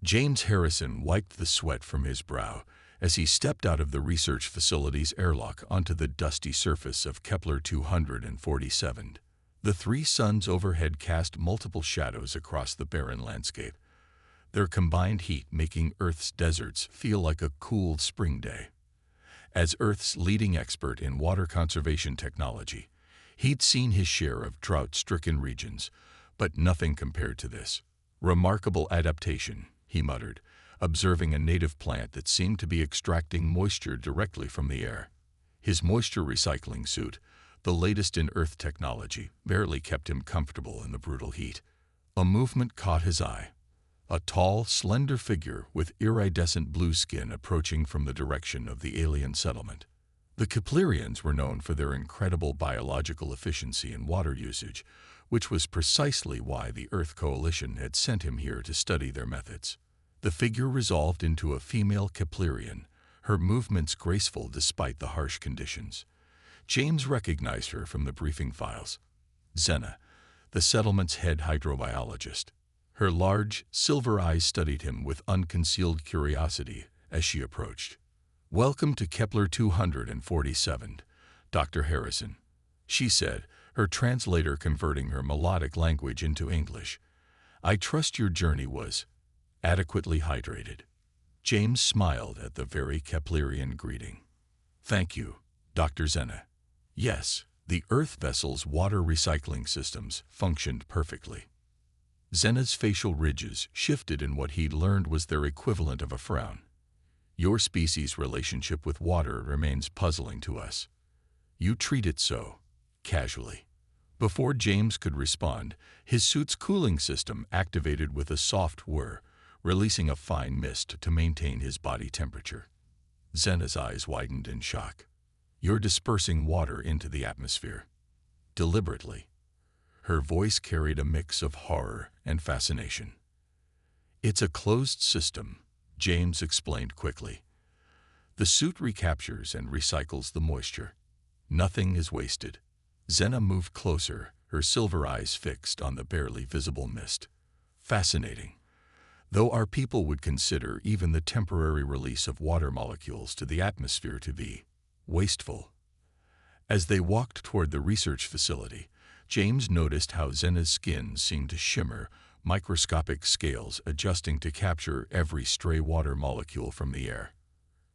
James Harrison wiped the sweat from his brow as he stepped out of the research facility's airlock onto the dusty surface of Kepler 247. The three suns overhead cast multiple shadows across the barren landscape, their combined heat making Earth's deserts feel like a cool spring day. As Earth's leading expert in water conservation technology, he'd seen his share of drought-stricken regions, but nothing compared to this. "Remarkable adaptation," he muttered, observing a native plant that seemed to be extracting moisture directly from the air. His moisture recycling suit, the latest in Earth technology, barely kept him comfortable in the brutal heat. A movement caught his eye. A tall, slender figure with iridescent blue skin approaching from the direction of the alien settlement. The Keplerians were known for their incredible biological efficiency in water usage, which was precisely why the Earth Coalition had sent him here to study their methods. The figure resolved into a female Keplerian, her movements graceful despite the harsh conditions. James recognized her from the briefing files. Xena, the settlement's head hydrobiologist. Her large, silver eyes studied him with unconcealed curiosity as she approached. "Welcome to Kepler 247, Dr. Harrison," she said, her translator converting her melodic language into English. "I trust your journey was adequately hydrated." James smiled at the very Keplerian greeting. "Thank you, Dr. Xena. Yes, the Earth vessel's water recycling systems functioned perfectly." Xena's facial ridges shifted in what he'd learned was their equivalent of a frown. "Your species' relationship with water remains puzzling to us. You treat it so, casually." Before James could respond, his suit's cooling system activated with a soft whir, releasing a fine mist to maintain his body temperature. Xena's eyes widened in shock. "You're dispersing water into the atmosphere." Deliberately. Her voice carried a mix of horror and fascination. "It's a closed system," James explained quickly. "The suit recaptures and recycles the moisture. Nothing is wasted." Xena moved closer, her silver eyes fixed on the barely visible mist. "Fascinating. Though our people would consider even the temporary release of water molecules to the atmosphere to be wasteful." As they walked toward the research facility, James noticed how Xena's skin seemed to shimmer, microscopic scales adjusting to capture every stray water molecule from the air.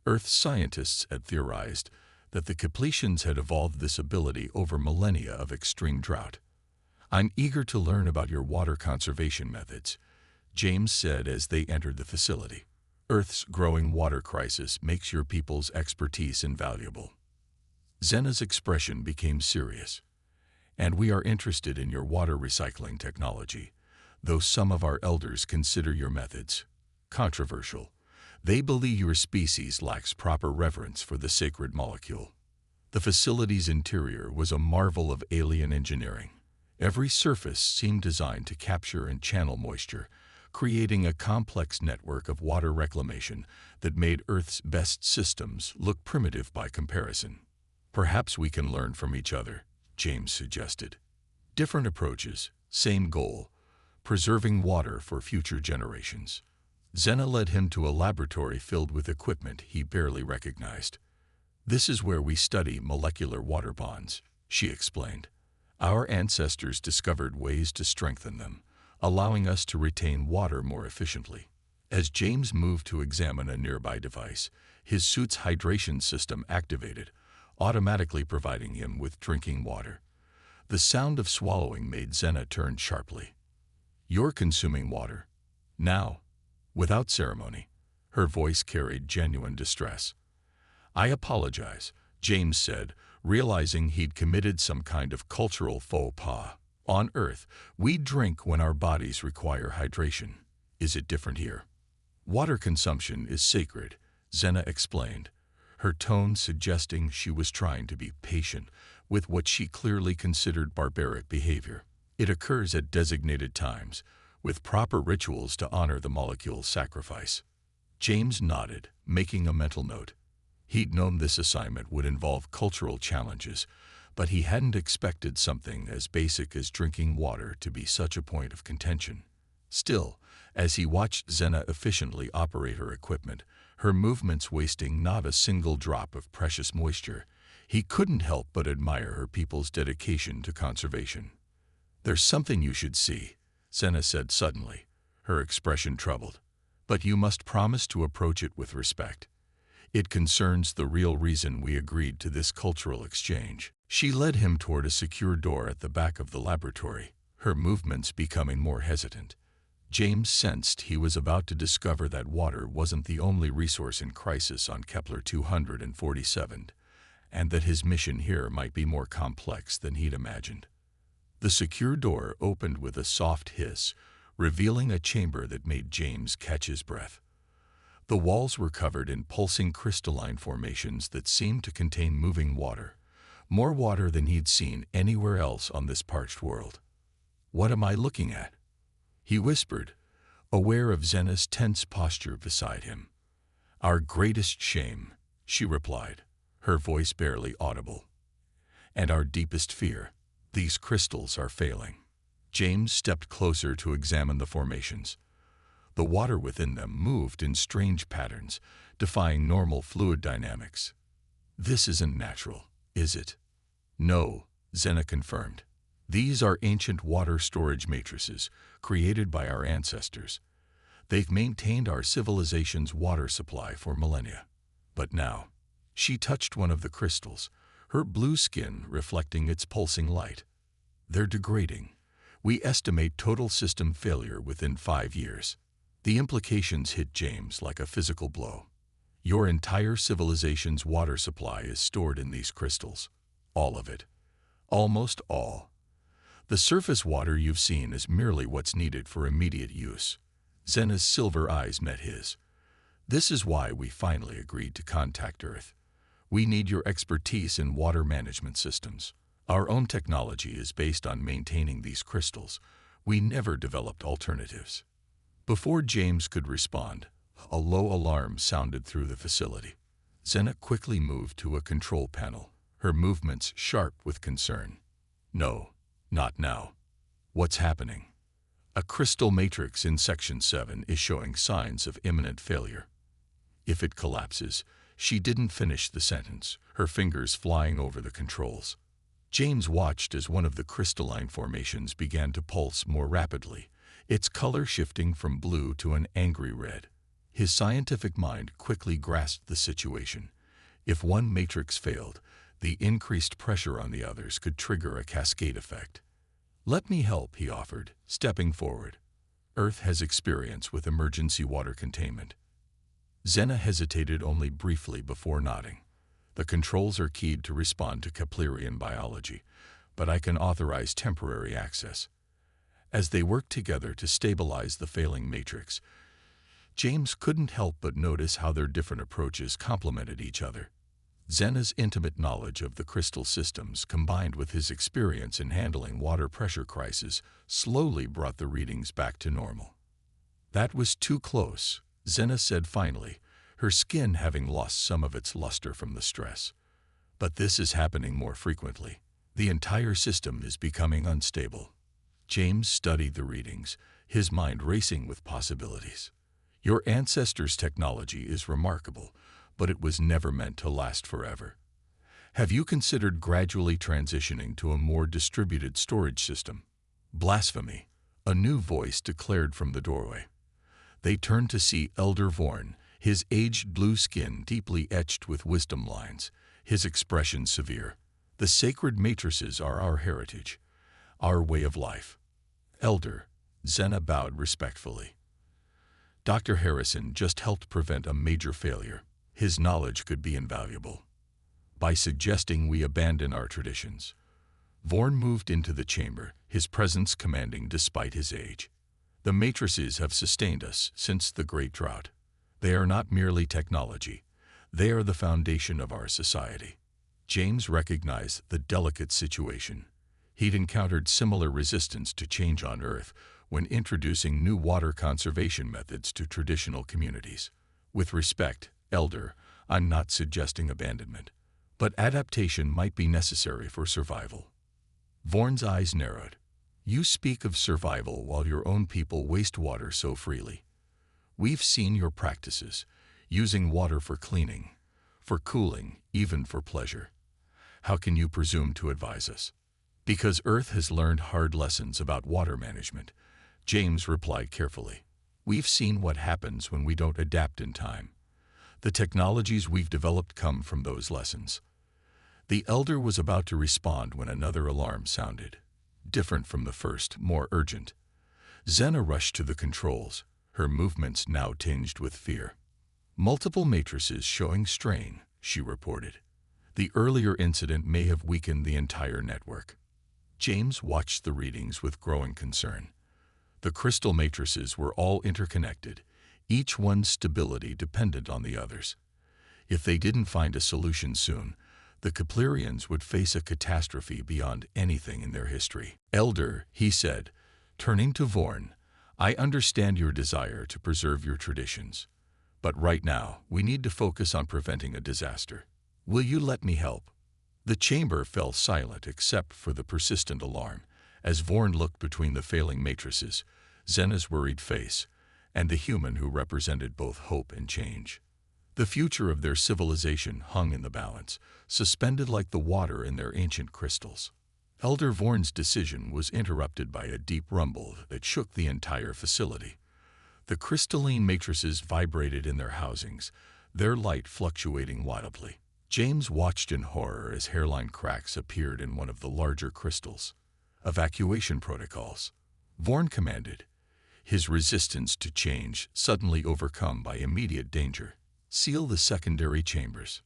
Earth's scientists had theorized that the Kepletians had evolved this ability over millennia of extreme drought. "I'm eager to learn about your water conservation methods," James said as they entered the facility. "Earth's growing water crisis makes your people's expertise invaluable." Xena's expression became serious. "And we are interested in your water recycling technology, though some of our elders consider your methods controversial. They believe your species lacks proper reverence for the sacred molecule." The facility's interior was a marvel of alien engineering. Every surface seemed designed to capture and channel moisture, creating a complex network of water reclamation that made Earth's best systems look primitive by comparison. "Perhaps we can learn from each other," James suggested. "Different approaches, same goal, preserving water for future generations." Xena led him to a laboratory filled with equipment he barely recognized. "This is where we study molecular water bonds," she explained. "Our ancestors discovered ways to strengthen them, allowing us to retain water more efficiently." As James moved to examine a nearby device, his suit's hydration system activated, automatically providing him with drinking water. The sound of swallowing made Xena turn sharply. "You're consuming water. Now." Without ceremony, her voice carried genuine distress. "I apologize," James said, realizing he'd committed some kind of cultural faux pas. "On Earth, we drink when our bodies require hydration. Is it different here?" "Water consumption is sacred," Xena explained, her tone suggesting she was trying to be patient with what she clearly considered barbaric behavior. "It occurs at designated times, with proper rituals to honor the molecule's sacrifice." James nodded, making a mental note. He'd known this assignment would involve cultural challenges, but he hadn't expected something as basic as drinking water to be such a point of contention. Still, As he watched Xena efficiently operate her equipment, her movements wasting not a single drop of precious moisture, he couldn't help but admire her people's dedication to conservation. "There's something you should see," Xena said suddenly, her expression troubled. "But you must promise to approach it with respect. It concerns the real reason we agreed to this cultural exchange." She led him toward a secure door at the back of the laboratory, her movements becoming more hesitant. James sensed he was about to discover that water wasn't the only resource in crisis on Kepler 247, and that his mission here might be more complex than he'd imagined. The secure door opened with a soft hiss, revealing a chamber that made James catch his breath. The walls were covered in pulsing crystalline formations that seemed to contain moving water, more water than he'd seen anywhere else on this parched world. "What am I looking at?" he whispered, aware of Xena's tense posture beside him. "Our greatest shame," she replied, her voice barely audible. "And our deepest fear. These crystals are failing." James stepped closer to examine the formations. The water within them moved in strange patterns, defying normal fluid dynamics. "This isn't natural, is it?" "No," Xena confirmed. "These are ancient water storage matrices, created by our ancestors. They've maintained our civilization's water supply for millennia. But now," she touched one of the crystals, her blue skin reflecting its pulsing light, "they're degrading. We estimate total system failure within 5 years." The implications hit James like a physical blow. "Your entire civilization's water supply is stored in these crystals. All of it. Almost all. The surface water you've seen is merely what's needed for immediate use." Xena's silver eyes met his. "This is why we finally agreed to contact Earth. We need your expertise in water management systems. Our own technology is based on maintaining these crystals. We never developed alternatives." Before James could respond, a low alarm sounded through the facility. Xena quickly moved to a control panel, her movements sharp with concern. "No, not now. What's happening?" "A crystal matrix in Section 7 is showing signs of imminent failure. If it collapses..." She didn't finish the sentence, her fingers flying over the controls. James watched as one of the crystalline formations began to pulse more rapidly, its color shifting from blue to an angry red. His scientific mind quickly grasped the situation. If one matrix failed, the increased pressure on the others could trigger a cascade effect. "Let me help," he offered, stepping forward. "Earth has experience with emergency water containment." Xena hesitated only briefly before nodding. "The controls are keyed to respond to Keplerian biology, but I can authorize temporary access." As they worked together to stabilize the failing matrix, James couldn't help but notice how their different approaches complemented each other. Xena's intimate knowledge of the crystal systems, combined with his experience in handling water pressure crises, slowly brought the readings back to normal. "That was too close," Xena said finally, her skin having lost some of its luster from the stress. "But this is happening more frequently. The entire system is becoming unstable." James studied the readings, his mind racing with possibilities. "Your ancestors' technology is remarkable, but it was never meant to last forever. Have you considered gradually transitioning to a more distributed storage system?" "Blasphemy," a new voice declared from the doorway. They turned to see Elder Vorn, his aged blue skin deeply etched with wisdom lines, his expression severe. "The sacred matrices are our heritage, our way of life." "Elder," Xena bowed respectfully. "Dr. Harrison just helped prevent a major failure. His knowledge could be invaluable." "By suggesting we abandon our traditions." Vorn moved into the chamber, his presence commanding despite his age. "The matrices have sustained us since the Great Drought. They are not merely technology. They are the foundation of our society." James recognized the delicate situation. He'd encountered similar resistance to change on Earth when introducing new water conservation methods to traditional communities. "With respect, Elder, I'm not suggesting abandonment, but adaptation might be necessary for survival." Vorn's eyes narrowed. You speak of survival while your own people waste water so freely. We've seen your practices, using water for cleaning, for cooling, even for pleasure. How can you presume to advise us? Because Earth has learned hard lessons about water management, James replied carefully. We've seen what happens when we don't adapt in time. The technologies we've developed come from those lessons. The elder was about to respond when another alarm sounded, different from the first, more urgent. Xena rushed to the controls, her movements now tinged with fear. Multiple matrices showing strain, she reported. The earlier incident may have weakened the entire network. James watched the readings with growing concern. The crystal matrices were all interconnected, each one's stability dependent on the others. If they didn't find a solution soon, the Keplerians would face a catastrophe beyond anything in their history. Elder, he said, turning to Vorn, I understand your desire to preserve your traditions. But right now, we need to focus on preventing a disaster. Will you let me help? The chamber fell silent except for the persistent alarm, as Vorn looked between the failing matrices, Xena's worried face, and the human who represented both hope and change. The future of their civilization hung in the balance, suspended like the water in their ancient crystals. Elder Vorn's decision was interrupted by a deep rumble that shook the entire facility. The crystalline matrices vibrated in their housings, their light fluctuating wildly. James watched in horror as hairline cracks appeared in one of the larger crystals. Evacuation protocols. Vorn commanded, his resistance to change suddenly overcome by immediate danger. Seal the secondary chambers.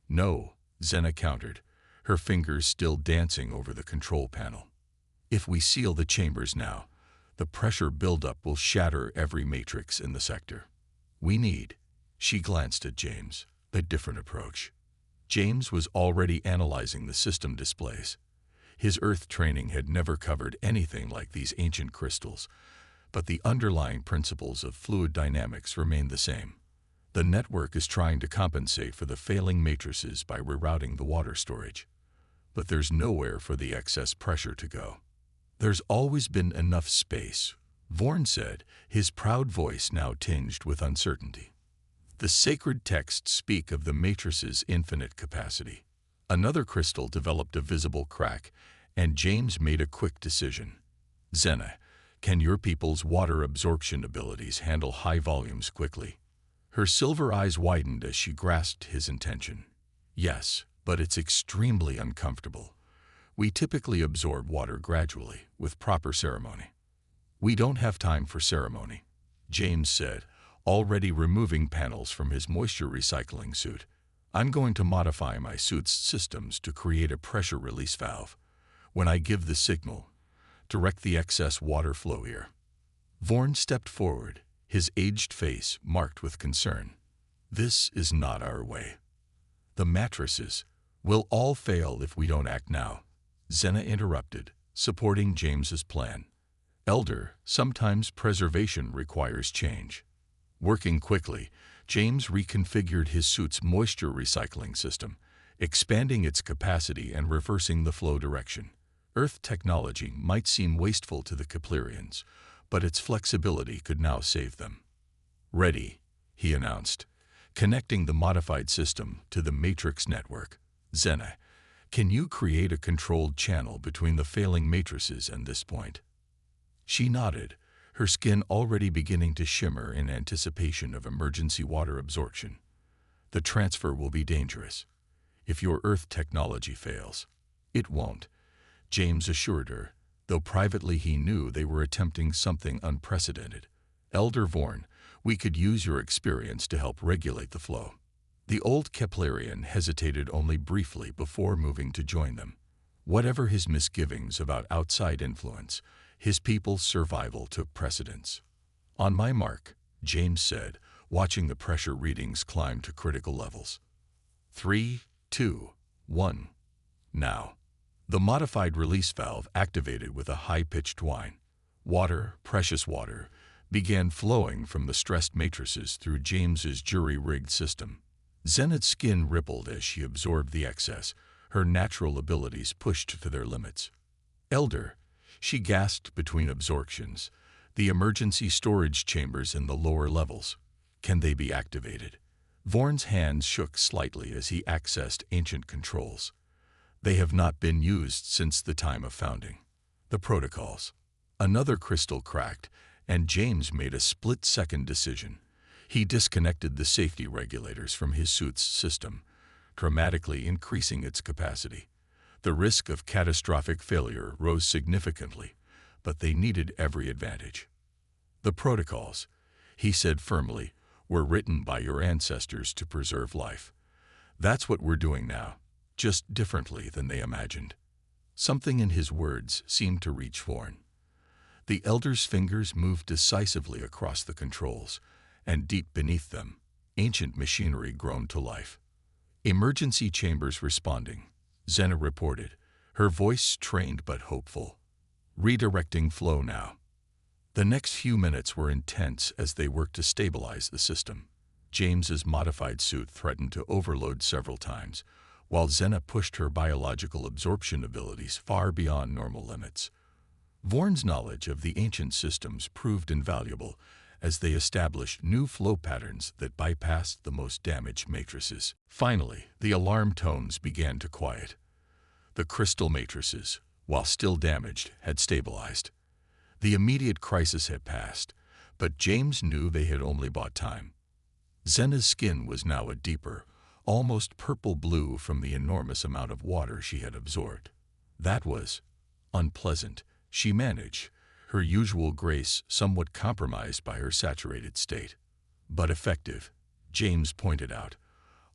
No, Xena countered, her fingers still dancing over the control panel. If we seal the chambers now, the pressure buildup will shatter every matrix in the sector. We need, she glanced at James, a different approach. James was already analyzing the system displays. His Earth training had never covered anything like these ancient crystals, but the underlying principles of fluid dynamics remained the same. The network is trying to compensate for the failing matrices by rerouting the water storage. But there's nowhere for the excess pressure to go. There's always been enough space, Vorn said, his proud voice now tinged with uncertainty. The sacred texts speak of the matrice's infinite capacity. Another crystal developed a visible crack, and James made a quick decision. Xena, can your people's water absorption abilities handle high volumes quickly? Her silver eyes widened as she grasped his intention. Yes, but it's extremely uncomfortable. We typically absorb water gradually, with proper ceremony. We don't have time for ceremony, James said, already removing panels from his moisture recycling suit. I'm going to modify my suit's systems to create a pressure release valve. When I give the signal, direct the excess water flow here. Vorn stepped forward, his aged face marked with concern. This is not our way. The matrices will all fail if we don't act now, Xena interrupted, supporting James's plan. Elder, sometimes preservation requires change. Working quickly, James reconfigured his suit's moisture recycling system, expanding its capacity and reversing the flow direction. Earth technology might seem wasteful to the Keplerians, but its flexibility could now save them. Ready, he announced, connecting the modified system to the matrix network. Xena, can you create a controlled channel between the failing matrices and this point? She nodded, her skin already beginning to shimmer in anticipation of emergency water absorption. The transfer will be dangerous. If your Earth technology fails, it won't, James assured her, though privately he knew they were attempting something unprecedented. Elder Vorn, we could use your experience to help regulate the flow. The old Keplerian hesitated only briefly before moving to join them. Whatever his misgivings about outside influence, his people's survival took precedence. On my mark, James said, watching the pressure readings climb to critical levels. 3, 2, 1. Now. The modified release valve activated with a high-pitched whine. Water, precious water, began flowing from the stressed matrices through James's jury-rigged system. Xena's skin rippled as she absorbed the excess, her natural abilities pushed to their limits. Elder, She gasped between absorptions. The emergency storage chambers in the lower levels. Can they be activated? Vorn's hands shook slightly as he accessed ancient controls. They have not been used since the time of founding. The protocols. Another crystal cracked, and James made a split-second decision. He disconnected the safety regulators from his suit's system, dramatically increasing its capacity. The risk of catastrophic failure rose significantly, but they needed every advantage. The protocols, he said firmly, were written by your ancestors to preserve life. That's what we're doing now, just differently than they imagined. Something in his words seemed to reach Vorn. The elder's fingers moved decisively across the controls, and deep beneath them, ancient machinery groaned to life. Emergency chambers responding, Zena reported, her voice trained but hopeful. Redirecting flow now. The next few minutes were intense as they worked to stabilize the system. James's modified suit threatened to overload several times, while Zena pushed her biological absorption abilities far beyond normal limits. Vorn's knowledge of the ancient systems proved invaluable as they established new flow patterns that bypassed the most damaged matrices. Finally, the alarm tones began to quiet. The crystal matrices, while still damaged, had stabilized. The immediate crisis had passed, but James knew they had only bought time. Zena's skin was now a deeper, almost purple-blue from the enormous amount of water she had absorbed. That was unpleasant. She managed, her usual grace somewhat compromised by her saturated state. But effective, James pointed out,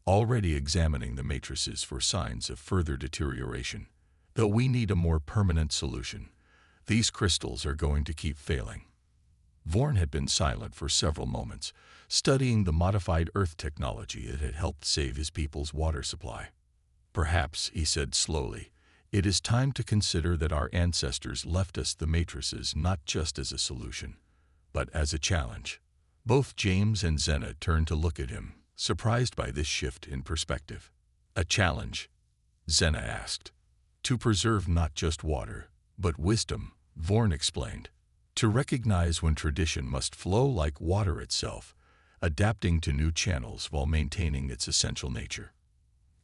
already examining the matrices for signs of further deterioration. Though we need a more permanent solution, these crystals are going to keep failing. Vorn had been silent for several moments, studying the modified Earth technology that had helped save his people's water supply. Perhaps, he said slowly, it is time to consider that our ancestors left us the matrices not just as a solution, but as a challenge. Both James and Zena turned to look at him, surprised by this shift in perspective. A challenge? Zena asked. To preserve not just water, but wisdom, Vorn explained. To recognize when tradition must flow like water itself, adapting to new channels while maintaining its essential nature.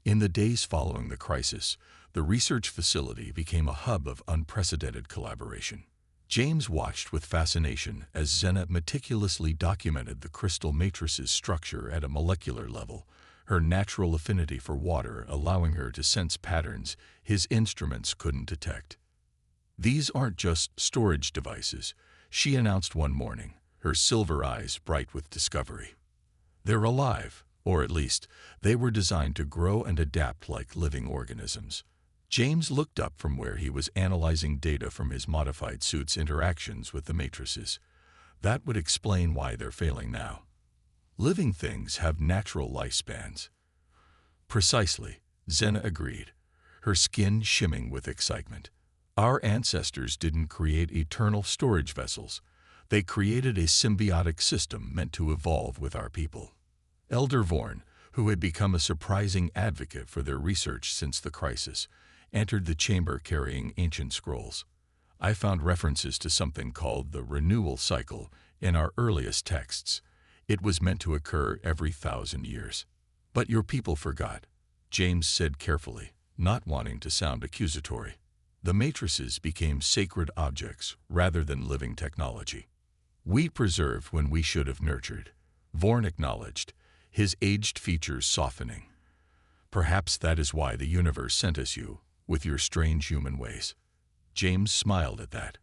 In the days following the crisis, the research facility became a hub of unprecedented collaboration. James watched with fascination as Zena meticulously documented the crystal matrice's structure at a molecular level, her natural affinity for water allowing her to sense patterns his instruments couldn't detect. These aren't just storage devices, she announced one morning, her silver eyes bright with discovery. They're alive, or at least, they were designed to grow and adapt like living organisms. James looked up from where he was analyzing data from his modified suit's interactions with the matrices. That would explain why they're failing now. Living things have natural lifespans. Precisely, Zena agreed, her skin shimming with excitement. Our ancestors didn't create eternal storage vessels. They created a symbiotic system meant to evolve with our people. Elder Vorn, who had become a surprising advocate for their research since the crisis, entered the chamber carrying ancient scrolls. I found references to something called the renewal cycle in our earliest texts. It was meant to occur every 1,000 years. But your people forgot, James said carefully, not wanting to sound accusatory. The matrices became sacred objects rather than living technology. We preserved when we should have nurtured, Vorn acknowledged, his aged features softening. Perhaps that is why the universe sent us you, with your strange human ways. James smiled at that.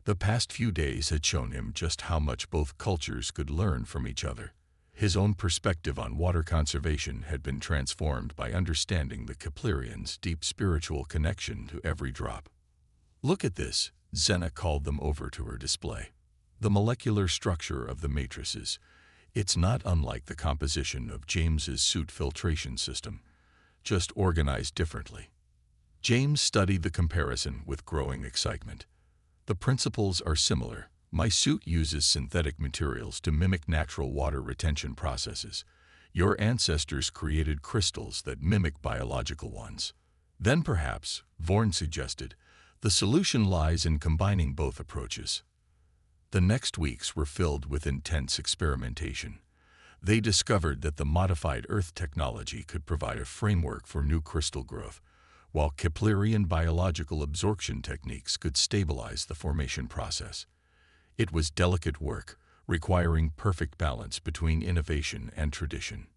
The past few days had shown him just how much both cultures could learn from each other. His own perspective on water conservation had been transformed by understanding the Keplerians' deep spiritual connection to every drop. Look at this, Zena called them over to her display. The molecular structure of the matrices. It's not unlike the composition of James's suit filtration system, just organized differently. James studied the comparison with growing excitement. The principles are similar. My suit uses synthetic materials to mimic natural water retention processes. Your ancestors created crystals that mimic biological ones. Then perhaps, Vorn suggested, The solution lies in combining both approaches. The next weeks were filled with intense experimentation. They discovered that the modified Earth technology could provide a framework for new crystal growth, while Keplerian biological absorption techniques could stabilize the formation process. It was delicate work, requiring perfect balance between innovation and tradition.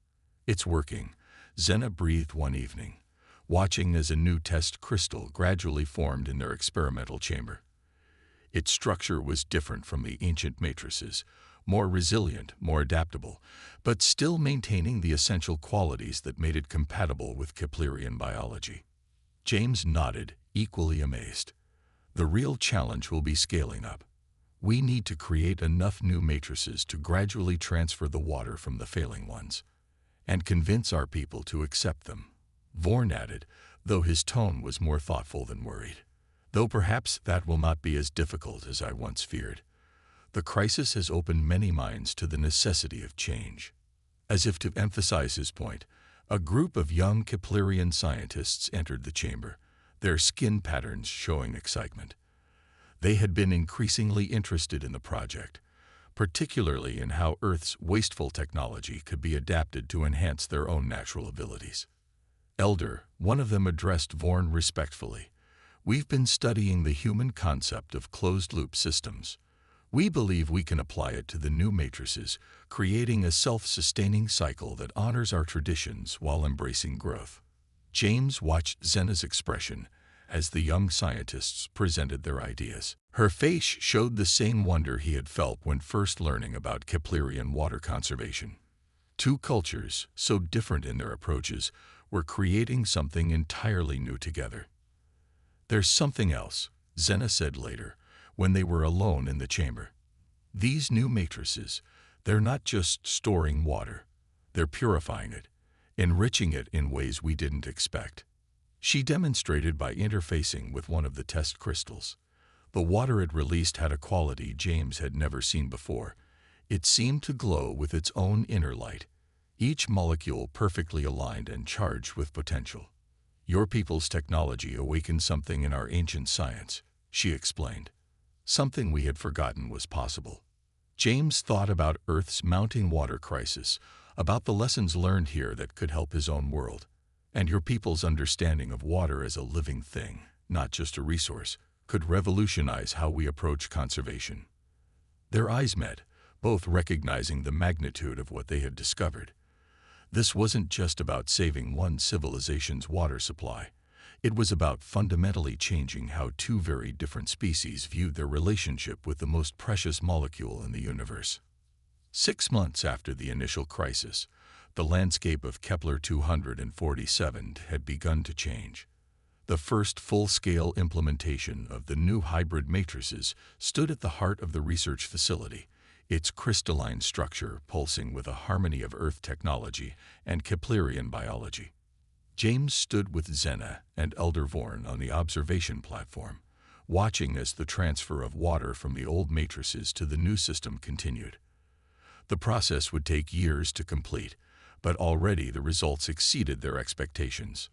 "It's working," Zena breathed one evening, watching as a new test crystal gradually formed in their experimental chamber. Its structure was different from the ancient matrices, more resilient, more adaptable, but still maintaining the essential qualities that made it compatible with Keplerian biology. James nodded, equally amazed. "The real challenge will be scaling up. We need to create enough new matrices to gradually transfer the water from the failing ones, and convince our people to accept them," Vorn added, though his tone was more thoughtful than worried. "Though perhaps that will not be as difficult as I once feared. The crisis has opened many minds to the necessity of change." As if to emphasize his point, a group of young Keplerian scientists entered the chamber, their skin patterns showing excitement. They had been increasingly interested in the project, particularly in how Earth's wasteful technology could be adapted to enhance their own natural abilities. "Elder," one of them addressed Vorn respectfully, "we've been studying the human concept of closed-loop systems. We believe we can apply it to the new matrices, creating a self-sustaining cycle that honors our traditions while embracing growth." James watched Zena's expression as the young scientists presented their ideas. Her face showed the same wonder he had felt when first learning about Keplerian water conservation. Two cultures, so different in their approaches, were creating something entirely new together. "There's something else," Zena said later, when they were alone in the chamber. "These new matrices, they're not just storing water. They're purifying it, enriching it in ways we didn't expect." She demonstrated by interfacing with one of the test crystals. The water it released had a quality James had never seen before. It seemed to glow with its own inner light, each molecule perfectly aligned and charged with potential. "Your people's technology awakened something in our ancient science," she explained. "Something we had forgotten was possible." James thought about Earth's mounting water crisis, about the lessons learned here that could help his own world. "And your people's understanding of water as a living thing, not just a resource, could revolutionize how we approach conservation." Their eyes met, both recognizing the magnitude of what they had discovered. This wasn't just about saving one civilization's water supply. It was about fundamentally changing how two very different species viewed their relationship with the most precious molecule in the universe. 6 months after the initial crisis, the landscape of Kepler 247 had begun to change. The first full-scale implementation of the new hybrid matrices stood at the heart of the research facility, its crystalline structure pulsing with a harmony of Earth technology and Keplerian biology. James stood with Zena and Elder Vorn on the observation platform, watching as the transfer of water from the old matrices to the new system continued. The process would take years to complete, but already the results exceeded their expectations.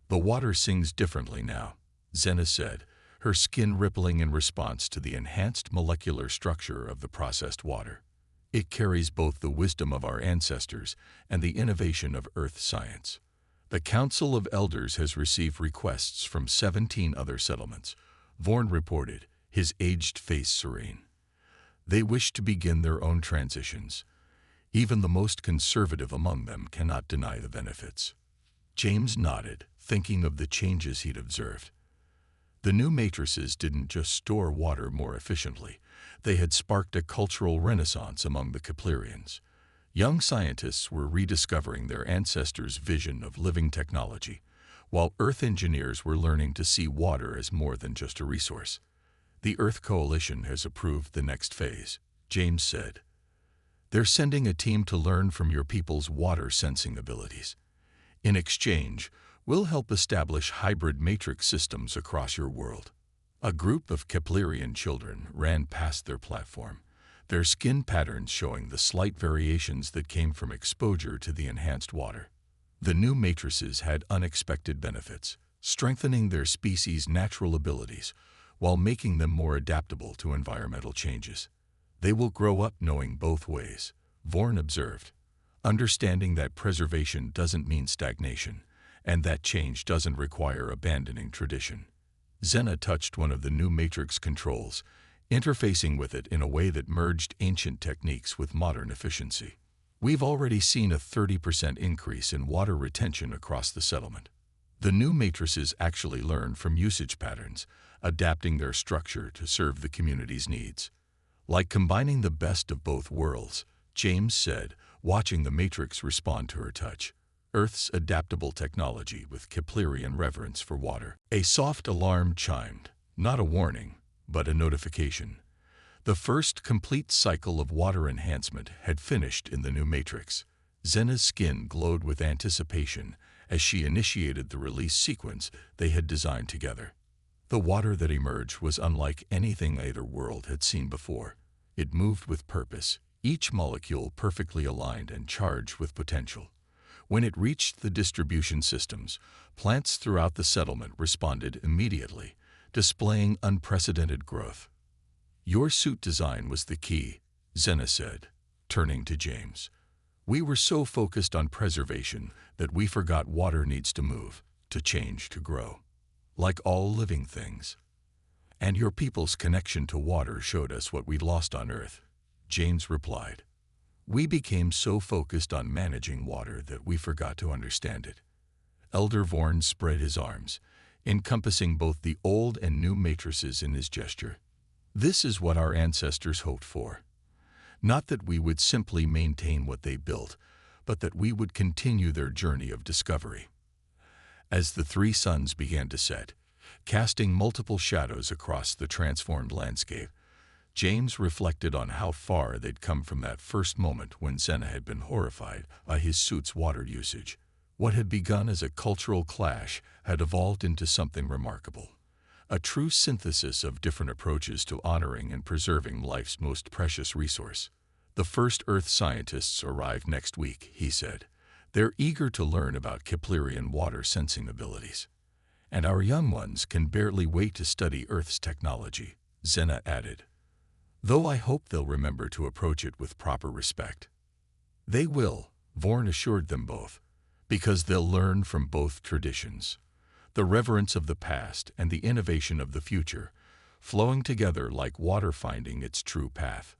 "The water sings differently now," Zena said, her skin rippling in response to the enhanced molecular structure of the processed water. "It carries both the wisdom of our ancestors and the innovation of Earth science." The Council of Elders has received requests from 17 other settlements, Vorn reported, his aged face serene. "They wish to begin their own transitions. Even the most conservative among them cannot deny the benefits." James nodded, thinking of the changes he'd observed. The new matrices didn't just store water more efficiently. They had sparked a cultural renaissance among the Keplerians. Young scientists were rediscovering their ancestors' vision of living technology, while Earth engineers were learning to see water as more than just a resource. "The Earth Coalition has approved the next phase," James said. "They're sending a team to learn from your people's water sensing abilities. In exchange, we'll help establish hybrid matrix systems across your world." A group of Keplerian children ran past their platform, their skin patterns showing the slight variations that came from exposure to the enhanced water. The new matrices had unexpected benefits. strengthening their species' natural abilities while making them more adaptable to environmental changes. They will grow up knowing both ways, Vorn observed, understanding that preservation doesn't mean stagnation, and that change doesn't require abandoning tradition. Xena touched one of the new matrix controls, interfacing with it in a way that merged ancient techniques with modern efficiency. We've already seen a 30% increase in water retention across the settlement. The new matrices actually learn from usage patterns, adapting their structure to serve the community's needs. Like combining the best of both worlds, James said, watching the matrix respond to her touch. Earth's adaptable technology with Keplerian reverence for water. A soft alarm chimed, not a warning, but a notification. The first complete cycle of water enhancement had finished in the new matrix. Xena's skin glowed with anticipation as she initiated the release sequence they had designed together. The water that emerged was unlike anything either world had seen before. It moved with purpose, each molecule perfectly aligned and charged with potential. When it reached the distribution systems, plants throughout the settlement responded immediately, displaying unprecedented growth. Your suit design was the key, Xena said, turning to James. We were so focused on preservation that we forgot water needs to move, to change, to grow. Like all living things. And your people's connection to water showed us what we'd lost on Earth, James replied. We became so focused on managing water that we forgot to understand it. Elder Vorn spread his arms, encompassing both the old and new matrices in his gesture. This is what our ancestors hoped for. Not that we would simply maintain what they built, but that we would continue their journey of discovery. As the three suns began to set, casting multiple shadows across the transformed landscape, James reflected on how far they'd come from that first moment when Xena had been horrified by his suit's water usage. What had begun as a cultural clash had evolved into something remarkable. A true synthesis of different approaches to honoring and preserving life's most precious resource. The first Earth scientists arrive next week, he said. They're eager to learn about Keplerian water sensing abilities. And our young ones can barely wait to study Earth's technology, Xena added. Though I hope they'll remember to approach it with proper respect. They will, Vorn assured them both, because they'll learn from both traditions. The reverence of the past and the innovation of the future, flowing together like water finding its true path.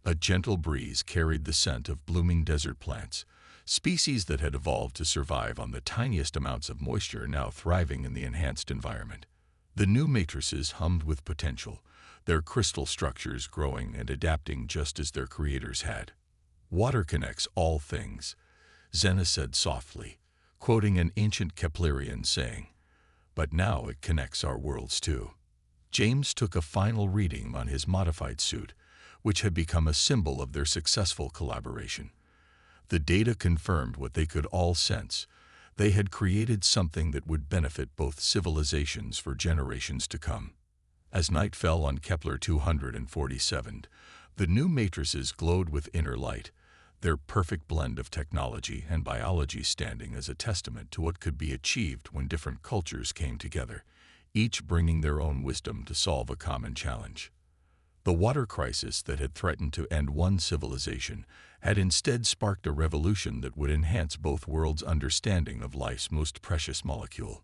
A gentle breeze carried the scent of blooming desert plants, species that had evolved to survive on the tiniest amounts of moisture now thriving in the enhanced environment. The new matrices hummed with potential, their crystal structures growing and adapting just as their creators had. Water connects all things, Xena said softly, quoting an ancient Keplerian saying, but now it connects our worlds too. James took a final reading on his modified suit, which had become a symbol of their successful collaboration. The data confirmed what they could all sense. They had created something that would benefit both civilizations for generations to come. As night fell on Kepler 247, the new matrices glowed with inner light, their perfect blend of technology and biology standing as a testament to what could be achieved when different cultures came together, each bringing their own wisdom to solve a common challenge. The water crisis that had threatened to end one civilization had instead sparked a revolution that would enhance both worlds' understanding of life's most precious molecule.